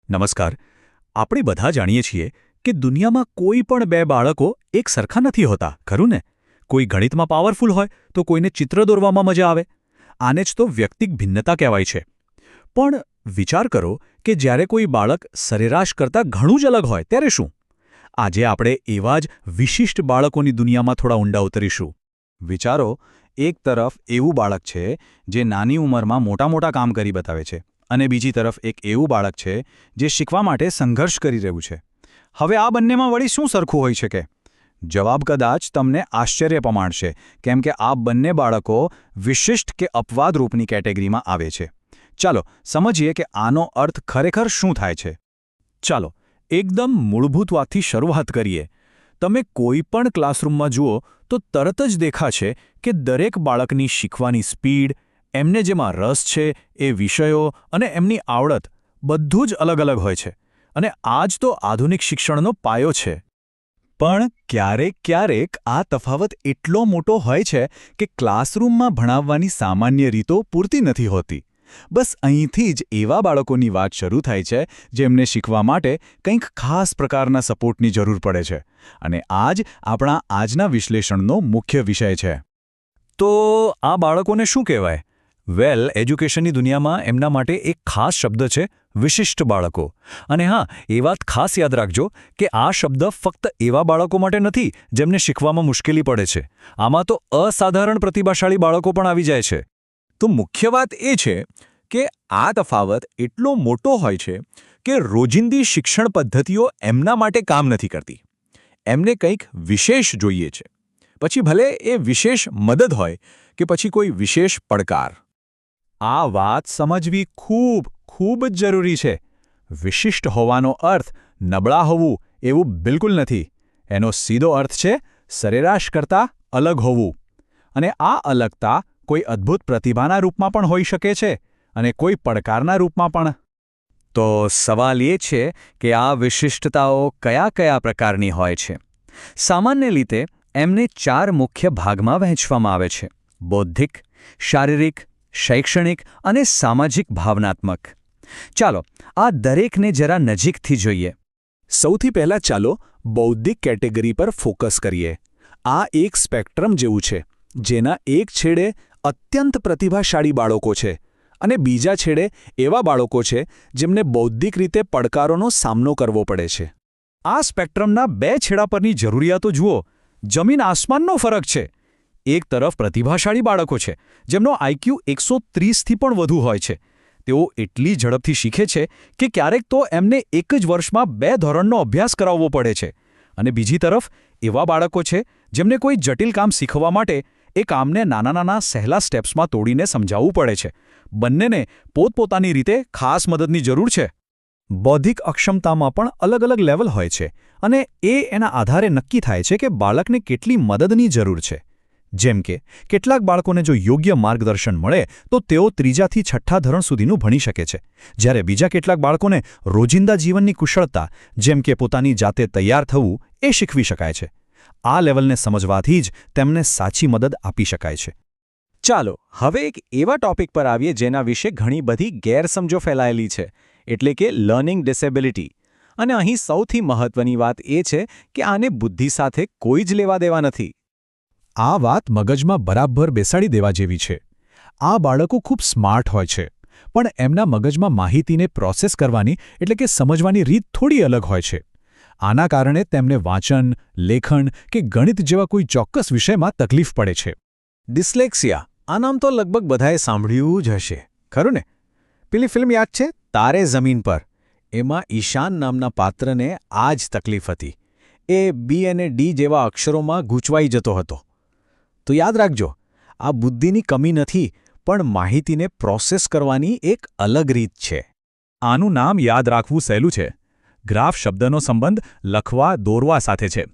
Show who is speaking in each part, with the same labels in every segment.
Speaker 1: નમસ્કાર. આપણે બધા જાણીએ છીએ કે દુનિયામાં કોઈ પણ બે બાળકો એક સરખા નથી હોતા, ખરું ને? કોઈ ગણિતમાં પાવરફુલ હોય તો કોઈને ચિત્ર દોરવામાં મજા આવે. આને જ તો વ્યક્તિક ભિન્નતા કહેવાય છે. પણ વિચાર કરો કે જ્યારે કોઈ બાળક સરેરાશ કરતાં ઘણું જ અલગ હોય ત્યારે શું? આજે આપણે એવા જ વિશિષ્ટ બાળકોની દુનિયામાં થોડા ઊંડા ઉતરીશું.
Speaker 2: વિચારો, એક તરફ એવું બાળક છે જે નાની ઉંમરમાં મોટા કામ કરી બતાવે છે અને બીજી તરફ એક એવું બાળક છે જે શીખવા માટે સંઘર્ષ કરી રહ્યું છે. હવે આ બંનેમાં વળી શું સરખું હોઈ શકે? જવાબ કદાચ તમને આશ્ચર્ય પમાડશે, કેમ કે આ બંને બાળકો વિશિષ્ટ કે અપવાદ રૂપની કેટેગરીમાં આવે છે. ચાલો સમજીએ કે આનો અર્થ ખરેખર શું થાય છે.
Speaker 1: ચાલો એકદમ મૂળભૂત વાતથી શરૂઆત કરીએ. તમે કોઈ પણ ક્લાસરૂમમાં જુઓ તો તરત જ દેખાશે કે દરેક બાળકની શીખવાની સ્પીડ, એમને જેમાં રસ છે એ વિષયો અને એમની આવડત બધું જ અલગ અલગ હોય છે. અને આ જ તો આધુનિક શિક્ષણનો પાયો છે.
Speaker 3: પણ ક્યારેક આ તફાવત એટલો મોટો હોય છે કે ક્લાસરૂમમાં ભણાવવાની સામાન્ય રીતો પૂરતી નથી હોતી. બસ અહીંથી જ એવા બાળકોની વાત શરૂ થાય છે જેમને શીખવા માટે કંઈક ખાસ પ્રકારના સપોર્ટની જરૂર પડે છે. અને આ જ આપણા આજના વિશ્લેષણનો મુખ્ય વિષય છે.
Speaker 1: તો આ બાળકોને શું કહેવાય? વેલ, એજ્યુકેશનની દુનિયામાં એમના માટે એક ખાસ શબ્દ છે વિશિષ્ટ બાળકો. અને હા, એ વાત ખાસ યાદ રાખજો કે આ શબ્દ ફક્ત એવા બાળકો માટે નથી જેમને શીખવામાં મુશ્કેલી પડે છે. આમાં તો અસાધારણ પ્રતિભાશાળી બાળકો પણ આવી જાય છે.
Speaker 3: તો મુખ્ય વાત એ છે કે આ તફાવત એટલો મોટો હોય છે કે રોજિંદી શિક્ષણ પદ્ધતિઓ એમના માટે કામ નથી કરતી. એમને કંઈક વિશેષ જોઈએ છે. પછી ભલે એ વિશેષ મદદ હોય કે પછી કોઈ વિશેષ પડકાર. આ વાત સમજવી ખૂબ જ જરૂરી છે. વિશિષ્ટ હોવાનો અર્થ નબળા હોવું એવું બિલકુલ નથી. એનો સીધો અર્થ છે સરેરાશ કરતાં અલગ હોવું. અને આ અલગતા કોઈ અદ્ભુત પ્રતિભાના રૂપમાં પણ હોઈ શકે છે અને કોઈ પડકારના રૂપમાં પણ.
Speaker 1: તો સવાલ એ છે કે આ વિશિષ્ટતાઓ કયા પ્રકારની હોય છે? સામાન્ય રીતે એમને 4 મુખ્ય ભાગમાં વહેંચવામાં આવે છે: બૌદ્ધિક, શારીરિક, શૈક્ષણિક અને સામાજિક ભાવનાત્મક. ચાલો આ દરેકને જરા નજીકથી જોઈએ.
Speaker 3: સૌથી પહેલાં ચાલો બૌદ્ધિક કેટેગરી પર ફોકસ કરીએ. આ એક સ્પેક્ટ્રમ જેવું છે, જેના એક છેડે અત્યંત પ્રતિભાશાળી બાળકો છે અને બીજા છેડે એવા બાળકો છે જેમને બૌદ્ધિક રીતે પડકારોનો સામનો કરવો પડે છે.
Speaker 1: આ સ્પેક્ટ્રમના 2 છેડા પરની જરૂરિયાતો જુઓ. જમીન આસમાનનો ફરક છે. એક તરફ પ્રતિભાશાળી બાળકો છે જેમનો આઈક્યુ 130થી પણ વધુ હોય છે. તેઓ એટલી ઝડપથી શીખે છે કે ક્યારેક તો એમને એક જ વર્ષમાં 2 ધોરણનો અભ્યાસ કરાવવો પડે છે. અને બીજી તરફ એવા બાળકો છે જેમને કોઈ જટિલ કામ શીખવા માટે એ કામને નાના સહેલા સ્ટેપ્સમાં તોડીને સમજાવવું પડે છે. બંનેને પોતપોતાની રીતે ખાસ મદદની જરૂર છે.
Speaker 3: બૌદ્ધિક અક્ષમતામાં પણ અલગ લેવલ હોય છે અને એના આધારે નક્કી થાય છે કે બાળકને કેટલી મદદની જરૂર છે. જેમ કે કેટલાક બાળકોને જો યોગ્ય માર્ગદર્શન મળે તો તેઓ 3થી 6 ધોરણ સુધીનું ભણી શકે છે, જ્યારે બીજા કેટલાક બાળકોને રોજિંદા જીવનની કુશળતા, જેમ કે પોતાની જાતે તૈયાર થવું, એ શીખવી શકાય છે. આ લેવલને સમજવાથી જ તેમને સાચી મદદ આપી શકાય છે.
Speaker 2: ચાલો હવે એક એવા ટોપિક પર આવીએ જેના વિશે ઘણી બધી ગેરસમજો ફેલાયેલી છે, એટલે કે લર્નિંગ ડિસેબિલિટી. અને અહીં સૌથી મહત્વની વાત એ છે કે આને બુદ્ધિ સાથે કોઈ જ લેવા દેવા નથી.
Speaker 3: આ વાત મગજમાં બરાબર બેસાડી દેવા જેવી છે. આ બાળકો ખૂબ સ્માર્ટ હોય છે, પણ એમના મગજમાં માહિતીને પ્રોસેસ કરવાની એટલે કે સમજવાની રીત થોડી અલગ હોય છે. આના કારણે તેમને વાંચન, લેખન કે ગણિત જેવા કોઈ ચોક્કસ વિષયમાં તકલીફ પડે છે.
Speaker 2: ડિસ્લેક્સિયા, આ નામ તો લગભગ બધાએ સાંભળ્યું જ હશે, ખરું ને? પેલી ફિલ્મ યાદ છે, તારે ઝમીન પર? એમાં ઈશાન નામના પાત્રને આ જ તકલીફ હતી. એ બી અને ડી જેવા અક્ષરોમાં ગૂંચવાઈ જતો હતો. તો યાદ રાખજો, આ બુદ્ધિની કમી નથી, પણ માહિતીને પ્રોસેસ કરવાની એક અલગ રીત છે.
Speaker 1: આનું નામ યાદ રાખવું સહેલું છે. ગ્રાફ શબ્દનો સંબંધ લખવા, દોરવા સાથે છે.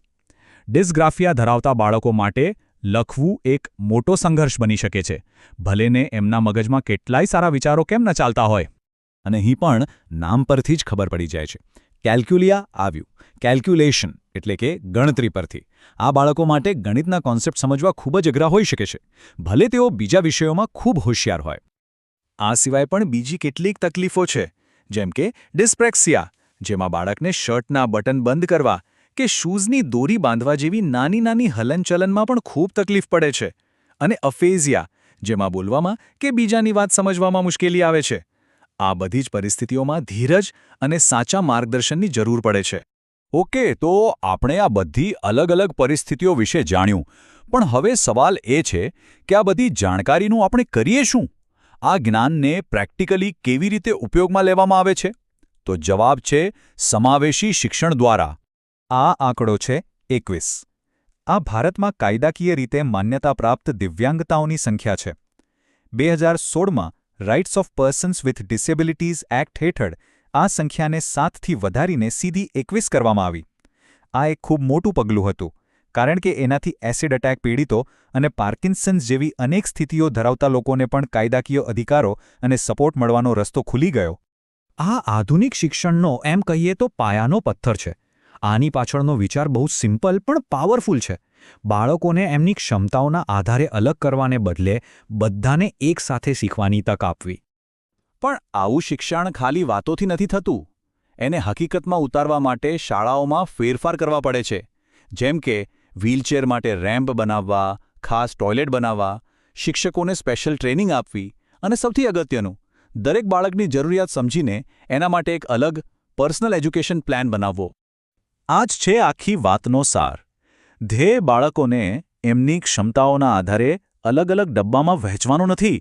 Speaker 1: ડિસ્ગ્રાફિયા ધરાવતા બાળકો માટે લખવું એક મોટો સંઘર્ષ બની શકે છે, ભલેને એમના મગજમાં કેટલાય સારા વિચારો કેમ ન ચાલતા હોય.
Speaker 3: અને અહીં પણ નામ પરથી જ ખબર પડી જાય છે. કેલ્ક્યુલિયા આવ્યું, કેલ્ક્યુલેશન એટલે કે ગણતરી પરથી. આ બાળકો માટે ગણિતના કોન્સેપ્ટ સમજવા ખૂબ જ અઘરા હોઈ શકે છે, ભલે તેઓ બીજા વિષયોમાં ખૂબ હોશિયાર હોય. આ સિવાય પણ બીજી કેટલીક તકલીફો છે, જેમ કે ડિસ્પ્રેક્સિયા, જેમાં બાળકને શર્ટના બટન બંધ કરવા કે શૂઝની દોરી બાંધવા જેવી નાની નાની હલનચલનમાં પણ ખૂબ તકલીફ પડે છે, અને અફેઝિયા, જેમાં બોલવામાં કે બીજાની વાત સમજવામાં મુશ્કેલી આવે છે. આ બધી જ પરિસ્થિતિઓમાં ધીરજ અને સાચા માર્ગદર્શનની જરૂર પડે છે.
Speaker 1: ઓકે, તો આપણે આ બધી અલગ અલગ પરિસ્થિતિઓ વિશે જાણ્યું, પણ હવે સવાલ એ છે કે આ બધી જાણકારીનું આપણે કરીએ શું? આ જ્ઞાનને પ્રેક્ટિકલી કેવી રીતે ઉપયોગમાં લેવામાં આવે છે? તો જવાબ છે સમાવેશી શિક્ષણ દ્વારા.
Speaker 2: આ આંકડો છે 21. આ ભારતમાં કાયદાકીય રીતે માન્યતા પ્રાપ્ત દિવ્યાંગતાઓની સંખ્યા છે. 2016માં rights of persons with disabilities act હેઠળ આ સંખ્યાને 7થી વધારીને સીધી 21 કરવામાં આવી. આ એક ખૂબ મોટું પગલું હતું, કારણ કે એનાથી એસિડ એટેક પીડિતો અને પાર્કિન્સન્સ જેવી અનેક સ્થિતિઓ ધરાવતા લોકોને પણ કાયદાકીય અધિકારો અને સપોર્ટ મળવાનો રસ્તો ખુલી ગયો. આ આધુનિક શિક્ષણનો એમ કહીએ તો પાયાનો પથ્થર છે. આની પાછળનો વિચાર બહુ સિમ્પલ પણ પાવરફુલ છે. બાળકોને એમની ક્ષમતાઓના આધારે અલગ કરવાને બદલે બધાને એકસાથે શીખવાની તક આપવી.
Speaker 1: પણ આવું શિક્ષણ ખાલી વાતોથી નથી થતું. એને હકીકતમાં ઉતારવા માટે શાળાઓમાં ફેરફાર કરવા પડે છે. જેમ કે વ્હીલચેર માટે રેમ્પ બનાવવા, ખાસ ટોયલેટ બનાવવા, શિક્ષકોને સ્પેશિયલ ટ્રેનિંગ આપવી, અને સૌથી અગત્યનું, દરેક બાળકની જરૂરિયાત સમજીને એના માટે એક અલગ પર્સનલ એજ્યુકેશન પ્લાન બનાવવો.
Speaker 2: આ જ છે આખી વાતનો સાર. ધ્યેય બાળકોને એમની ક્ષમતાઓના આધારે અલગ અલગ ડબ્બામાં વહેંચવાનો નથી,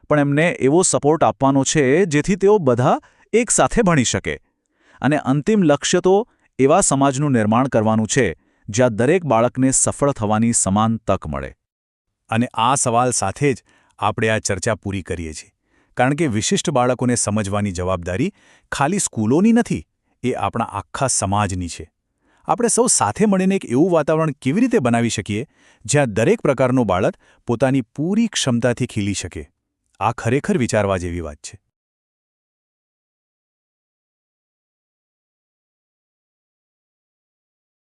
Speaker 2: પણ એમને એવો સપોર્ટ આપવાનો છે જેથી તેઓ બધા એકસાથે ભણી શકે. અને અંતિમ લક્ષ્ય તો એવા સમાજનું નિર્માણ કરવાનું છે જ્યાં દરેક બાળકને સફળ થવાની સમાન તક મળે.
Speaker 3: અને આ સવાલ સાથે જ આપણે આ ચર્ચા પૂરી કરીએ છીએ, કારણ કે વિશિષ્ટ બાળકોને સમજવાની જવાબદારી ખાલી સ્કૂલોની નથી, એ આપણા આખા સમાજની છે. આપણે સૌ સાથે મળીને એક એવું વાતાવરણ કેવી રીતે બનાવી શકીએ જ્યાં દરેક પ્રકારનું બાળક પોતાની પૂરી ક્ષમતાથી ખીલી શકે? આ ખરેખર વિચારવા જેવી વાત છે.